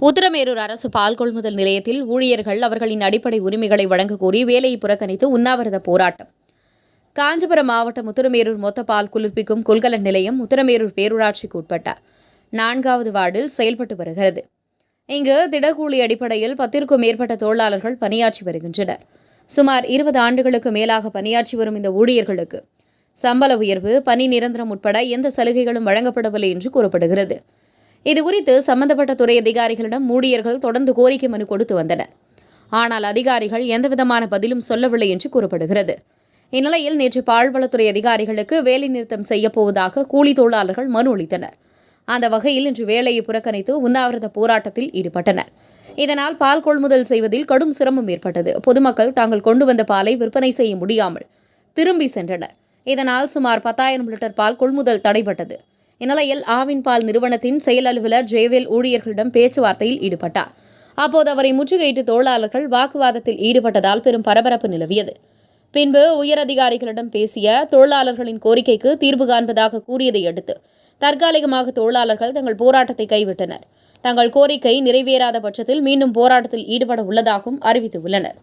உத்திரமேரூர் அரசு பால் கொள்முதல் நிலையத்தில் ஊழியர்கள் அவர்களின் அடிப்படை உரிமைகளை வழங்கக் கோரி வேலையை புறக்கணித்து உண்ணாவிரத போராட்டம். காஞ்சிபுரம் மாவட்டம் உத்திரமேரூர் மொத்த பால் குளிர்ப்பிக்கும் கொள்கலன் நிலையம் உத்திரமேரூர் பேரூராட்சிக்கு உட்பட்ட 4வது வார்டில் செயல்பட்டு வருகிறது. இங்கு திடக்கூலி அடிப்படையில் 10க்கும் மேற்பட்ட தொழிலாளர்கள் பணியாற்றி வருகின்றனர். சுமார் 20 ஆண்டுகளுக்கு மேலாக பணியாற்றி வரும் இந்த ஊழியர்களுக்கு சம்பள உயர்வு, பணி நிரந்தரம் உட்பட எந்த சலுகைகளும் வழங்கப்படவில்லை என்று கூறப்படுகிறது. இதுகுறித்து சம்பந்தப்பட்ட துறை அதிகாரிகளிடம் ஊழியர்கள் தொடர்ந்து கோரிக்கை மனு கொடுத்து வந்தனர். ஆனால் அதிகாரிகள் எந்தவிதமான பதிலும் சொல்லவில்லை என்று கூறப்படுகிறது. இந்நிலையில் நேற்று பால்வளத்துறை அதிகாரிகளுக்கு வேலைநிறுத்தம் செய்யப்போவதாக கூலி தொழிலாளர்கள் மனு அளித்தனர். அந்த வகையில் இன்று வேலையை புறக்கணித்து உண்ணாவிரத போராட்டத்தில் ஈடுபட்டனர். இதனால் பால் கொள்முதல் செய்வதில் கடும் சிரமம் ஏற்பட்டது. பொதுமக்கள் தாங்கள் கொண்டு வந்த பாலை விற்பனை செய்ய முடியாமல் திரும்பி சென்றனர். இதனால் சுமார் 10,000 லிட்டர் பால் கொள்முதல் தடைபட்டது. இந்நிலையில் ஆவின் பால் நிறுவனத்தின் செயல் அலுவலர் ஜெயவேல் ஊழியர்களிடம் பேச்சுவார்த்தையில் ஈடுபட்டார். அப்போது அவரை முற்றுகையிட்டு தொழிலாளர்கள் வாக்குவாதத்தில் ஈடுபட்டதால் பெரும் பரபரப்பு நிலவியது. பின்பு உயரதிகாரிகளிடம் பேசிய தொழிலாளர்களின் கோரிக்கைக்கு தீர்வு காண்பதாக கூறியதை அடுத்து தற்காலிகமாக தொழிலாளர்கள் தங்கள் போராட்டத்தை கைவிட்டனர். தங்கள் கோரிக்கை நிறைவேறாத பட்சத்தில் மீண்டும் போராட்டத்தில் ஈடுபட உள்ளதாகவும் அறிவித்துள்ளனர்.